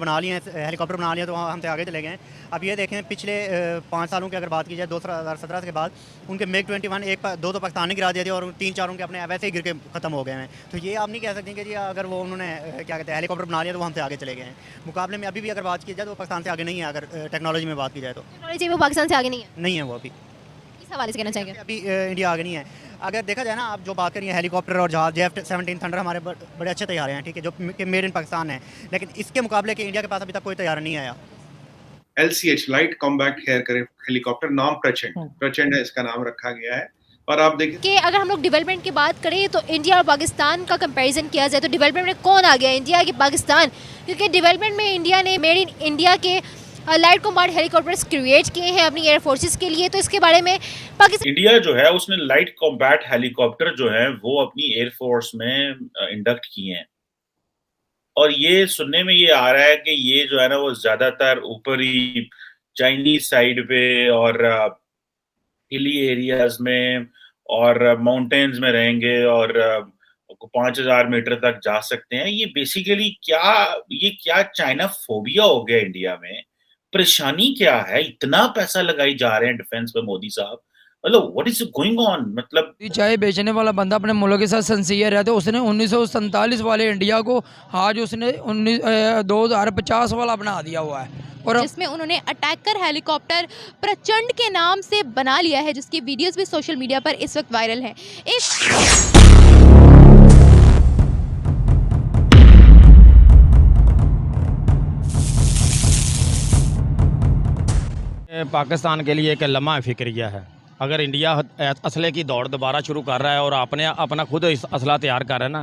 बना लिए हैं, हेलीकॉप्टर बना लिया, तो वहाँ हमसे आगे चले गए हैं। अब ये देखें पिछले 5 सालों की अगर बात की जाए 2017 के बाद उनके मिग 21 दो तो पाकिस्तान ने गिरा दिए थे और 3-4 उनके अपने वैसे ही गिर के ख़त्म हो गए हैं। तो ये आप नहीं कह सकते कि जी अगर वो उन्होंने क्या कहते हैं हेलीकॉप्टर बना लिया तो वो हमसे आगे चले गए हैं। मुकाबले में अभी भी अगर बात की जाए तो वो पाकिस्तान से आगे नहीं है, अगर टेक्नोलॉजी में बात की जाए तो टेक्नोलॉजी में वो पाकिस्तान से आगे नहीं है वो अभी है, इस हवाले से कहना चाहेंगे? अभी इंडिया आगे नहीं है। अगर देखा जाए ना, आप जो बात करिए हेलीकॉप्टर और जहाज JF-17 थंडर हमारे बड़े अच्छे तैयारे हैं, ठीक है, जो कि मेड इन पाकिस्तान है, लेकिन इसके मुकाबले के इंडिया के पास अभी तक कोई तैयारा नहीं आया। LCH लाइट कॉम्बैट हेलीकॉप्टर, नाम प्रचंड है, इसका नाम रखा गया है। और आप देखिए कि अगर हम लोग डेवलपमेंट की बात करें तो इंडिया और पाकिस्तान का कंपैरिजन किया जाए तो डेवलपमेंट में कौन आ गया, इंडिया कि पाकिस्तान? क्योंकि डेवलपमेंट में इंडिया ने मेड इन इंडिया के लाइट कॉम्बैट हेलीकॉप्टर्स क्रिएट किए हैं अपनी एयर फोर्सेस के लिए, तो इसके बारे में पाकिस्तान इंडिया जो है उसने लाइट कॉम्बैट हेलीकॉप्टर जो है वो अपनी एयरफोर्स में इंडक्ट किए हैं। और ये सुनने में ये आ रहा है कि ये जो है ना वो ज्यादातर ऊपरी चाइनीज साइड पे और हिली एरियाज में और माउंटेन्स में रहेंगे और 5,000 मीटर तक जा सकते हैं। ये बेसिकली क्या चाइना फोबिया हो गया इंडिया में? परेशानी क्या है? इतना पैसा लगाई जा रहे हैं डिफेंस पे मोदी साहब, मतलब व्हाट इज गोइंग ऑन? मतलब चाय बेचने वाला बंदा अपने मुल्क के साथ सिंसियर है, तो उसने 1947 वाले इंडिया को आज उसने 2050 वाला बना दिया हुआ है। और जिसमें उन्होंने अटैकर हेलीकॉप्टर प्रचंड के नाम से बना लिया है, जिसकी वीडियोस भी सोशल मीडिया पर इस वक्त वायरल हैं। पाकिस्तान के लिए एक लम्हा फिक्रिया है। अगर इंडिया असले की दौड़ दोबारा शुरू कर रहा है और अपना खुद असला तैयार कर रहा है ना,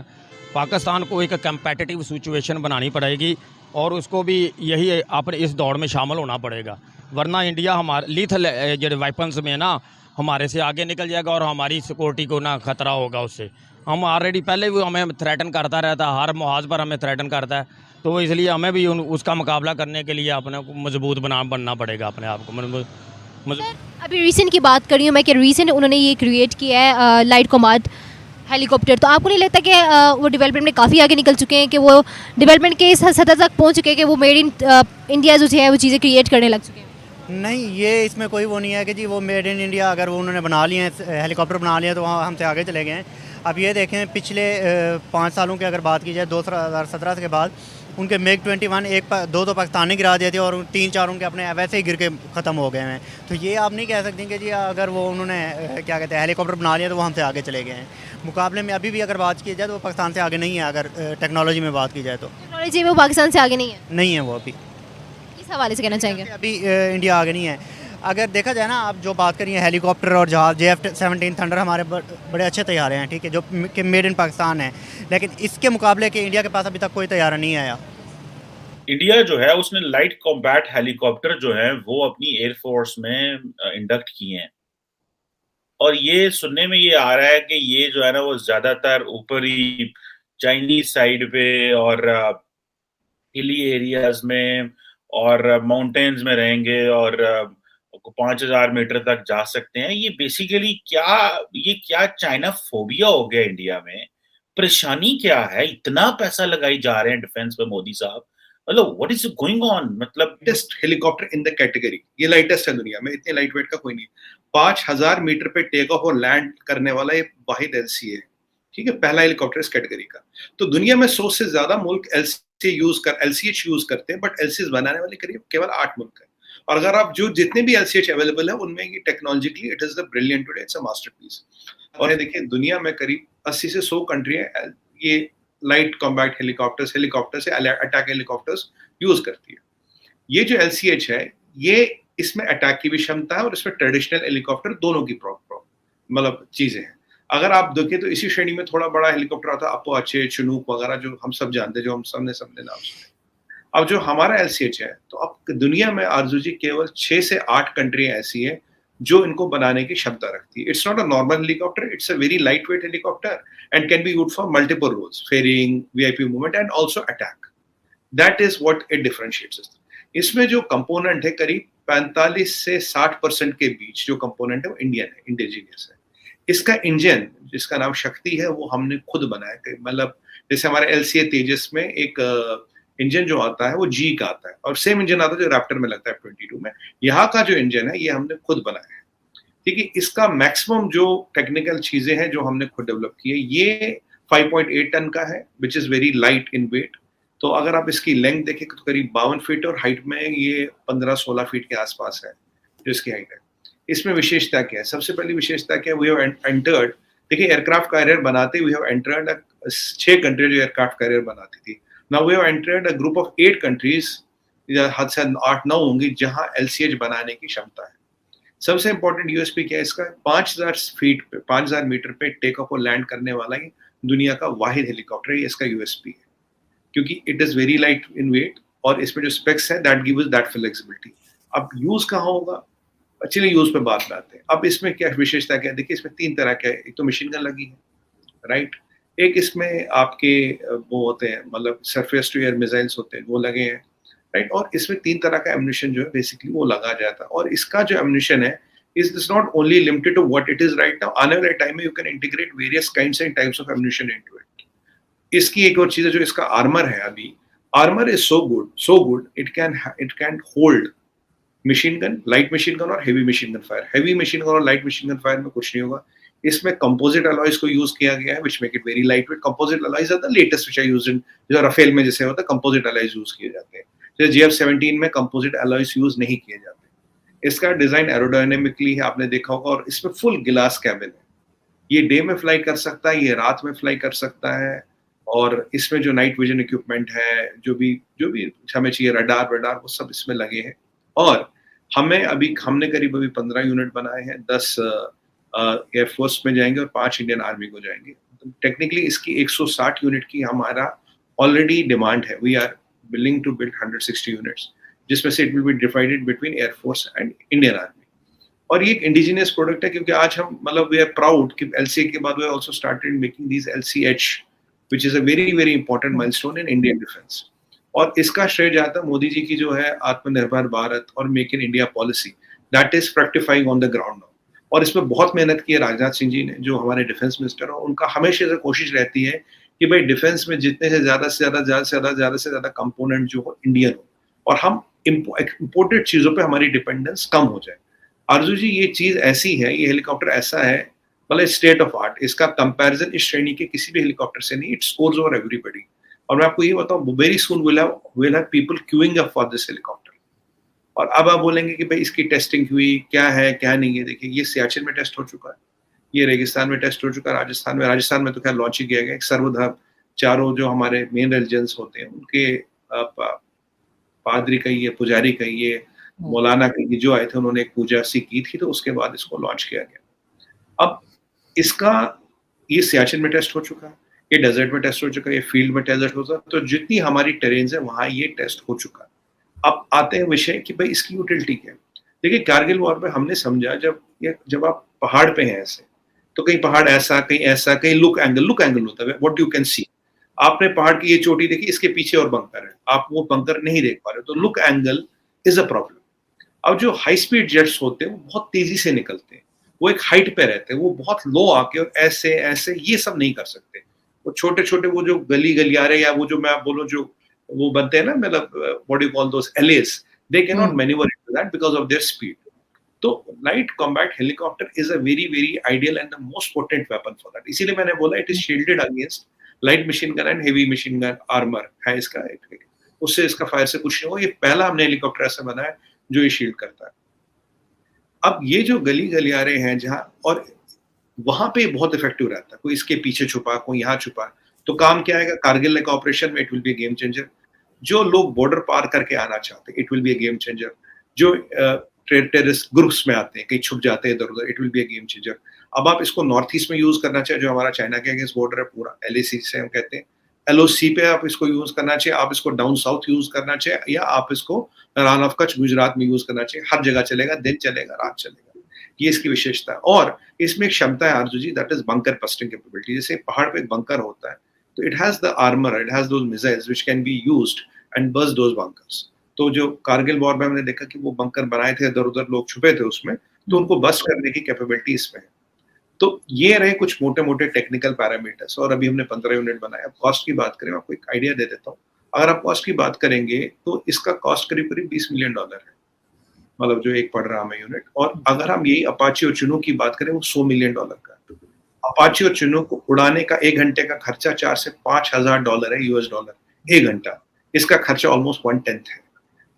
पाकिस्तान को एक कंपेटिटिव सिचुएशन बनानी पड़ेगी और उसको भी यही अपने इस दौड़ में शामिल होना पड़ेगा, वरना इंडिया हमारे लीथल जो वेपन्स में ना हमारे से आगे निकल जाएगा और हमारी सिक्योरिटी को ना खतरा होगा उससे। हम ऑलरेडी पहले भी हमें थ्रेटन करता रहता है, हर मुहाज पर हमें थ्रेटन करता है, तो इसलिए हमें भी उसका मुकाबला करने के लिए अपने को मजबूत बनना पड़ेगा अपने आप को। अभी रीसेंट की बात कर रही हूँ मैं कि रीसेंट उन्होंने ये क्रिएट किया है लाइट कॉम्बैट हेलीकॉप्टर, तो आपको नहीं लगता कि वो डेवलपमेंट में काफ़ी आगे निकल चुके हैं, कि वो डेवलपमेंट के इस सतह तक पहुँच चुके हैं कि वो मेड इन इंडिया जो है वो चीज़ें क्रिएट करने लग चुके हैं? नहीं, ये इसमें कोई वो नहीं है कि जी वो मेड इन इंडिया अगर वो उन्होंने बना लिए हैं, हेलीकॉप्टर बना लिया, तो वहाँ हमसे आगे चले गए हैं। अब ये देखें पिछले 5 सालों की अगर बात की जाए 2017 के बाद उनके मिग 21 दो तो पाकिस्तान ने गिरा दिए थे और 3-4 उनके अपने वैसे ही गिर के ख़त्म हो गए हैं। तो ये आप नहीं कह सकते कि जी अगर वो उन्होंने क्या कहते हैं हेलीकॉप्टर बना लिया तो वो हमसे आगे चले गए हैं। मुकाबले में अभी भी अगर बात की जाए तो वो पाकिस्तान से आगे नहीं है, अगर टेक्नोलॉजी में बात की जाए तो टेक्नोलॉजी में वो पाकिस्तान से आगे नहीं है वो अभी इस हवाले से कहना चाहेंगे? अभी इंडिया आगे नहीं है। अगर देखा जाए ना, आप जो बात करिए हेलीकॉप्टर और जहाज JF-17 थंडर हमारे बड़े अच्छे तैयारे हैं, ठीक है, जो कि मेड इन पाकिस्तान है, लेकिन इसके मुकाबले के इंडिया के पास अभी तक कोई तैयारा नहीं आया। इंडिया जो है उसने लाइट कॉम्बैट हेलीकॉप्टर जो है वो अपनी एयरफोर्स में इंडक्ट किए हैं। और ये सुनने में ये आ रहा है कि ये जो है ना वो ज्यादातर ऊपरी चाइनीज साइड पे और हिली एरियाज में और माउंटेन्स में रहेंगे और 5,000 मीटर तक जा सकते हैं। ये बेसिकली क्या चाइना फोबिया हो गया इंडिया में? परेशानी क्या है? इतना पैसा लगाई जा रहे हैं डिफेंस पे मोदी साहब, मतलब व्हाट इज गोइंग ऑन? मतलब lightest helicopter in the category, ये लाइटेस्ट है दुनिया में, इतने लाइट वेट का कोई नहीं। 5,000 मीटर पे टेक ऑफ और लैंड करने वाला ये वाहिद LCA है, ठीक है, पहला हेलीकॉप्टर इस कैटेगरी का। तो दुनिया में 100 से ज्यादा मुल्क LCH यूज करते हैं, बट LCH बनाने वाले करीब केवल 8 मुल्क है। और अगर आप जो जितने भी LCH अवेलेबल है उनमें ये technologically it is the brilliant today, it's a masterpiece. और ये देखिए दुनिया में करीब 80 से 100 कंट्री है ये लाइट कॉम्बैट हेलीकॉप्टर से अटैक हेलीकॉप्टर्स यूज करती है। ये जो LCH है ये इसमें अटैक की भी क्षमता है और इसमें ट्रेडिशनल हेलीकॉप्टर दोनों की मतलब चीजें हैं। अगर आप देखें तो इसी श्रेणी में थोड़ा बड़ा हेलीकॉप्टर आता है अपोचे, चिनूक वगैरह, जो हम सब जानते हैं, जो हम सबने नाम सुने। अब जो हमारा LCH है, तो अब दुनिया में आरजू जी केवल 6 से 8 कंट्री ऐसी है जो इनको बनाने की क्षमता रखती है। It's not a normal helicopter, it's a very light weight helicopter and can be used for multiple roles, firing, VIP movement and also attack. That is what it differentiates. इसमें जो कंपोनेंट है करीब 45 से 60% के बीच जो कंपोनेंट है वो Indian है, इंडिजीनियस है। इसका इंजन जिसका नाम शक्ति है वो हमने खुद बनाया, मतलब जैसे हमारे LCA तेजस में एक इंजन जो आता है वो जी का आता है, और सेम इंजन आता है जो रैप्टर में लगता है F-22 में। यहाँ का जो इंजन है ये हमने खुद बनाया है, ठीक है। इसका मैक्सिमम जो टेक्निकल चीजें हैं जो हमने खुद डेवलप की है, ये 5.8 टन का है, which is very light in weight. तो अगर आप इसकी लेंथ देखें तो करीब 52 फीट, और हाइट में ये 15-16 फीट के आसपास है जो इसकी हाइट है। इसमें विशेषता क्या है? सबसे पहली विशेषता क्या है? वी हैव एंटर्ड, देखिए एयरक्राफ्ट कैरियर बनाते वी हैव एंटर्ड 6 कंट्री जो एयरक्राफ्ट कैरियर बनाती थी। Now we have entered a group of 8 countries, हद से 8-9 होंगी जहां LCH बनाने की क्षमता है। सबसे इंपॉर्टेंट यूएसपी क्या है इसका? 5000 फीट पे, 5000 मीटर पे टेक ऑफ और लैंड करने वाला ही दुनिया का वाहिद हेलीकॉप्टर, ये इसका यूएसपी है, क्योंकि it is very light in weight, और इसमें जो स्पेक्स है दैट गिव्स दैट फ्लेक्सिबिलिटी। अब यूज कहाँ होगा? चलिए यूज पे बात में आते हैं। अब इसमें क्या विशेषता क्या है? देखिए इसमें 3 तरह के, एक तो मशीन गन लगी है, राइट, एक इसमें आपके वो होते हैं, मतलब सरफेस टू एयर मिसाइल्स होते हैं, वो लगे हैं, राइट, और इसमें 3 तरह का एम्युनिशन जो है बेसिकली वो लगा जाता है। और इसका जो एम्युनिशन है is this not only limited to what it is right now, आने वाले टाइम में you can integrate various kinds and types of ammunition into it। इसकी एक और चीज है जो इसका आर्मर है, अभी armour is so good it can hold machine gun, light machine gun और heavy machine gun fire. Heavy machine gun और लाइट मशीन गन फायर में कुछ नहीं होगा। इसमें कंपोजिट अलॉयज को यूज किया गया है, which make it very lightweight। Composite alloys are the latest which are used in, जैसे राफेल में जैसे होता है कंपोजिट अलॉयज यूज किए जाते हैं, जैसे GF-17 में कंपोजिट अलॉयज यूज नहीं किए जाते। इसका डिजाइन एरोडायनेमिकली है, आपने देखा होगा, और इसमें फुल गिलास कैबिन है। ये डे में फ्लाई कर सकता है, ये रात में फ्लाई कर सकता है, और इसमें जो नाइट विजन इक्विपमेंट है, जो भी हमें चाहिए, रडार वो सब इसमें लगे हैं। और हमने करीब अभी 15 यूनिट बनाए हैं, 10 एयरफोर्स में जाएंगे और 5 इंडियन आर्मी को जाएंगे। टेक्निकली इसकी 160 यूनिट की हमारा ऑलरेडी डिमांड है। We are willing to build 160 units, जिसमें से it will be divided between air force and Indian army. और ये एक इंडिजिनियस प्रोडक्ट है, क्योंकि आज हम वी आर प्राउड कि LCA के बाद we also started making these LCH, which is a very very important milestone in Indian defence. और इसका श्रेय जाता है मोदी जी की जो है आत्मनिर्भर भारत और make in India policy, that is fructifying on the ground now. और इसमें बहुत मेहनत की है राजनाथ सिंह जी ने, जो हमारे डिफेंस मिनिस्टर है। उनका हमेशा से कोशिश रहती है कि भाई डिफेंस में जितने से ज्यादा कंपोनेंट जो हो इंडियन हो, और हम इंपोर्टेड चीजों पे हमारी डिपेंडेंस कम हो जाए। आरजू जी, ये चीज ऐसी है, ये हेलीकॉप्टर ऐसा है, मतलब स्टेट ऑफ आर्ट। इसका कंपैरिजन इस श्रेणी के किसी भी हेलीकॉप्टर से नहीं। It scores over everybody. और मैं आपको ये बताऊं, very soon will have people queuing up for this helicopter. और अब आप बोलेंगे कि भाई इसकी टेस्टिंग हुई, क्या है क्या नहीं है। देखिए, ये सियाचिन में टेस्ट हो चुका है, ये रेगिस्तान में टेस्ट हो चुका है, राजस्थान में तो खैर लॉन्च ही किया गया। सर्वधर्म, चारों जो हमारे मेन रिलीजन्स होते हैं उनके पादरी कहिए, पुजारी कहिए, मौलाना कहिए, जो आए थे उन्होंने एक पूजा सी की थी, तो उसके बाद इसको लॉन्च किया गया। अब इसका ये सियाचिन में टेस्ट हो चुका है, ये डेजर्ट में टेस्ट हो चुका है, ये फील्ड में टेस्ट हो चुका है। तो जितनी हमारी टेरेन्स है वहां ये टेस्ट हो चुका है। अब आते हैं विषय कि भाई इसकी यूटिलिटी क्या है। देखिए, कारगिल वॉर पे हमने समझा, जब आप पहाड़ पे हैं ऐसे, तो कहीं पहाड़ ऐसा, कहीं ऐसा, कहीं लुक एंगल होता है, व्हाट यू कैन सी। आपने पहाड़ की ये चोटी देखी, इसके पीछे और बंकर है, आप वो बंकर नहीं देख पा रहे, तो look angle is a problem. अब जो हाई स्पीड जेट्स होते हैं वो बहुत तेजी से निकलते हैं, वो एक हाइट पे रहते हैं, वो बहुत लो आके और ऐसे ऐसे ये सब नहीं कर सकते। वो छोटे छोटे वो जो गलियारे, या वो जो मैं आप बोलो जो वो बनते हैं ना, मतलब what you call those LAs, they can not manoeuvre into that because of their speed. तो light combat helicopter is a very very ideal and the most potent weapon for that. इसीलिए मैंने बोला it is shielded against light machine gun and heavy machine gun armour है इसका। उससे इसका fire से कुछ नहीं होगा। ये पहला हमने हेलीकॉप्टर ऐसा बनाया जो ये शील्ड करता है। अब ये जो गलियारे हैं जहां, और वहां पे बहुत इफेक्टिव रहता है, कोई इसके पीछे छुपा, कोई यहाँ छुपा, तो काम क्या आएगा? कारगिल लाइक ऑपरेशन में it will B game changer. जो लोग बॉर्डर पार करके आना चाहते हैं, it will B game changer. जो टेररिस्ट ग्रुप्स में आते हैं, कहीं छुप जाते हैं इधर उधर, it will B game changer. अब आप इसको नॉर्थ ईस्ट में यूज करना चाहिए, जो हमारा चाइना के अगेंस्ट बॉर्डर है पूरा, LAC से हम कहते हैं, LOC पे आप इसको यूज करना चाहिए, आप इसको डाउन साउथ यूज करना चाहिए, या आप इसको रण ऑफ कच्छ गुजरात में यूज करना चाहिए। हर जगह चलेगा, दिन चलेगा, रात चलेगा। ये इसकी विशेषता है। और इसमें एक क्षमता है Arzoo ji, that is bunker busting capability. जैसे पहाड़ पे एक बंकर होता है, तो it has the armour, it has those missiles which can be used and bust those bunkers. तो जो कारगिल वॉर में हमने देखा कि वो बंकर बनाए थे, इधर उधर लोग छुपे थे उसमें, तो उनको बस्ट करने की कैपेबिलिटी इसमें है। तो ये रहे कुछ मोटे मोटे टेक्निकल पैरामीटर्स। और अभी हमने 15 यूनिट बनाए। अब कॉस्ट की बात करें, आपको एक आइडिया दे देता हूँ। अगर आप कॉस्ट की बात करेंगे तो इसका कॉस्ट करीब करीब $20 मिलियन है, मतलब जो एक पड़ रहा है यूनिट। और अगर हम यही अपाची और चिनूक की बात करें वो $100 मिलियन का। अपाची और चिनूक को उड़ाने का 1 घंटे का खर्चा $4,000 से $5,000 है, US$, 1 घंटा। इसका खर्चा ऑलमोस्ट 1/10 है।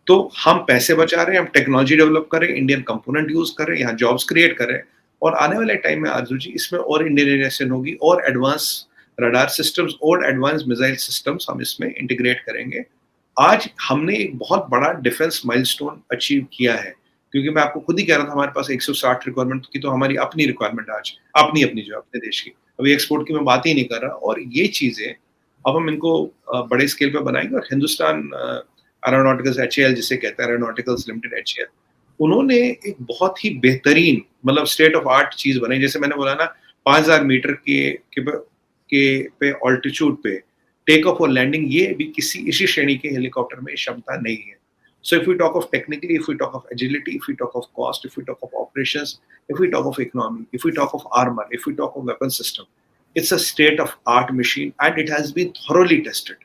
तो हम पैसे बचा रहे हैं, हम टेक्नोलॉजी डेवलप कर रहे हैं, इंडियन कंपोनेंट यूज कर रहे हैं, यहाँ जॉब्स क्रिएट कर रहे हैं। और आने वाले टाइम में आरजू जी इसमें और इंडियनाइजेशन होगी, और एडवांस रडार सिस्टम्स और एडवांस मिसाइल सिस्टम्स हम इसमें इंटीग्रेट करेंगे। आज हमने एक बहुत बड़ा डिफेंस माइलस्टोन अचीव किया है, क्योंकि मैं आपको खुद ही कह रहा था हमारे पास 160 रिक्वायरमेंट की, तो हमारी अपनी रिक्वायरमेंट आज अपनी जो अपने देश की, अभी एक्सपोर्ट की मैं बात ही नहीं कर रहा। और ये चीजें अब हम इनको बड़े स्केल पे बनाएंगे। और हिंदुस्तान एरोनॉटिकल्स HAL जिसे कहते हैं, एरोनॉटिकल्स लिमिटेड HAL, उन्होंने एक बहुत ही बेहतरीन मतलब स्टेट ऑफ आर्ट चीज बनाई। जैसे मैंने बोला ना 5000 मीटर के पे ऑल्टीट्यूड पे टेक ऑफ और लैंडिंग, ये भी किसी इसी श्रेणी के हेलीकॉप्टर में क्षमता नहीं है। So if we talk of technically, if we talk of agility, if we talk of cost, if we talk of operations, if we talk of economy, if we talk of armor, if we talk of weapon system, it's a state of art machine and it has been thoroughly tested.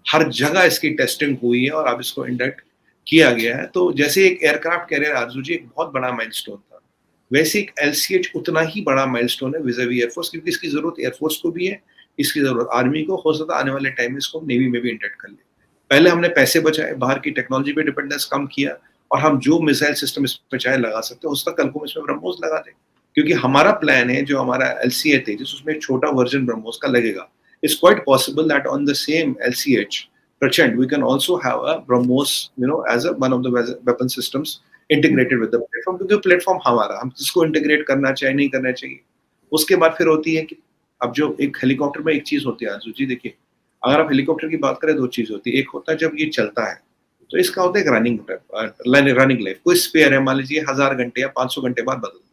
हर जगह इसकी testing हुई है और अब इसको induct किया गया है। तो जैसे एक एयरक्राफ्ट कैरियर आरजू जी एक बहुत बड़ा माइलस्टोन था, वैसे एक LCH उतना ही बड़ा माइलस्टोन है विज़ावी एयरफोर्स, क्योंकि इसकी जरूरत एयरफोर्स को भी है, इसकी जरूरत आर्मी को, हो सकता है आने वाले टाइम में इसको नेवी में भी इंडक्ट कर ले। पहले हमने पैसे बचाए, बाहर की टेक्नोलॉजी पे डिपेंडेंस कम किया, और हम जो मिसाइल सिस्टम इस पे चाहे लगा सकते हैं, उसका कल को इसमें ब्रह्मोस लगा दें। क्योंकि हमारा प्लान है, जो हमारा LCA तेजस, उसमें एक छोटा वर्जन ब्रह्मोस का लगेगा। It's quite possible that on the same LCH Prachand we can also have a BrahMos as a one of the weapon systems integrated with the platform, क्योंकि प्लेटफॉर्म हमारा, हम किसको इंटीग्रेट करना चाहिए नहीं करना चाहिए। उसके बाद फिर होती है कि अब जो एक हेलीकॉप्टर में एक चीज होती है आरजू जी, देखिए अगर आप हेलीकॉप्टर की बात करें 2 चीज होती है। एक होता है जब ये चलता है तो इसका होता है एक रनिंग लाइफ, कोई स्पेयर है मान लीजिए 1000 घंटे या 500 घंटे बाद बदलता है।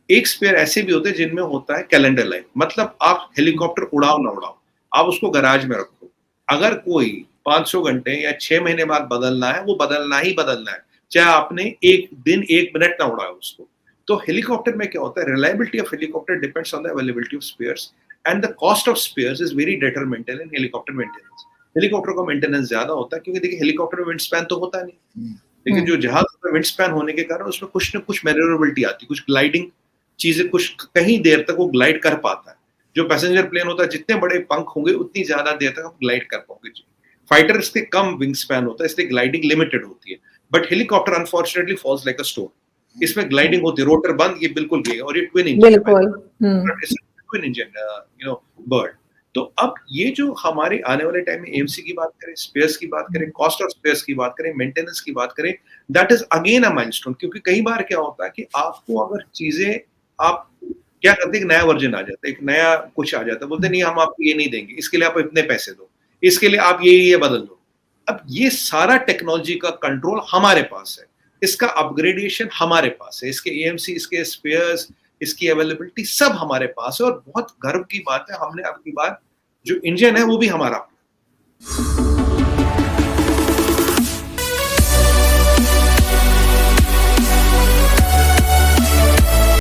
एक स्पेयर ऐसे भी होते हैं जिनमें होता है कैलेंडर लाइफ, मतलब आप हेलीकॉप्टर उड़ाओ ना उड़ाओ, आप उसको गैराज में रखो, अगर कोई 500 घंटे या 6 महीने बाद बदलना है, वो बदलना ही बदलना है, चाहे आपने 1 दिन 1 मिनट ना उड़ाओ उसको। तो हेलीकॉप्टर में क्या होता है, reliability of helicopter depends on the availability of spares and the cost of spares is very detrimental in helicopter maintenance. Helicopter का मेंटेनेंस ज्यादा होता है, क्योंकि देखिए हेलीकॉप्टर में विंड स्पैन तो होता नहीं, लेकिन जो जहाज में विंड स्पैन होने के कारण उसमें कुछ न कुछ मैन्यूवरेबिलिटी आती है, कुछ ग्लाइडिंग चीजें, कुछ कहीं देर तक वो ग्लाइड कर पाता है। जो पैसेंजर प्लेन होता है, जितने बड़े पंख होंगे उतनी ज्यादा देर तक हम ग्लाइड कर पाओगे। फाइटर के कम विंग स्पैन होता है, इसलिए ग्लाइडिंग लिमिटेड होती है। But helicopter unfortunately falls like a stone, इसमें ग्लाइडिंग होती है, रोटर बंद, ये बिल्कुल गया, और ये ट्विन इंजन बर्ड। तो अब ये जो हमारे आने वाले टाइम में AMC की बात करें, स्पेयर्स की बात करें, कॉस्ट ऑफ स्पेयर्स की बात करें, मेंटेनेंस की बात करें, that is again a milestone. क्योंकि कई बार क्या होता है कि आपको अगर चीजें, आप क्या करते हैं, एक नया वर्जन आ जाता है, एक नया कुछ आ जाता है, बोलते नहीं हम आपको ये नहीं देंगे, इसके लिए आप इतने पैसे दो, इसके लिए आप ये बदल दो। अब ये सारा टेक्नोलॉजी का कंट्रोल हमारे पास है, इसका अपग्रेडेशन हमारे पास है, इसके AMC, इसके स्पेयर्स, इसकी अवेलेबिलिटी सब हमारे पास है। और बहुत गर्व की बात है, हमने अब की बार जो इंजन है वो भी हमारा।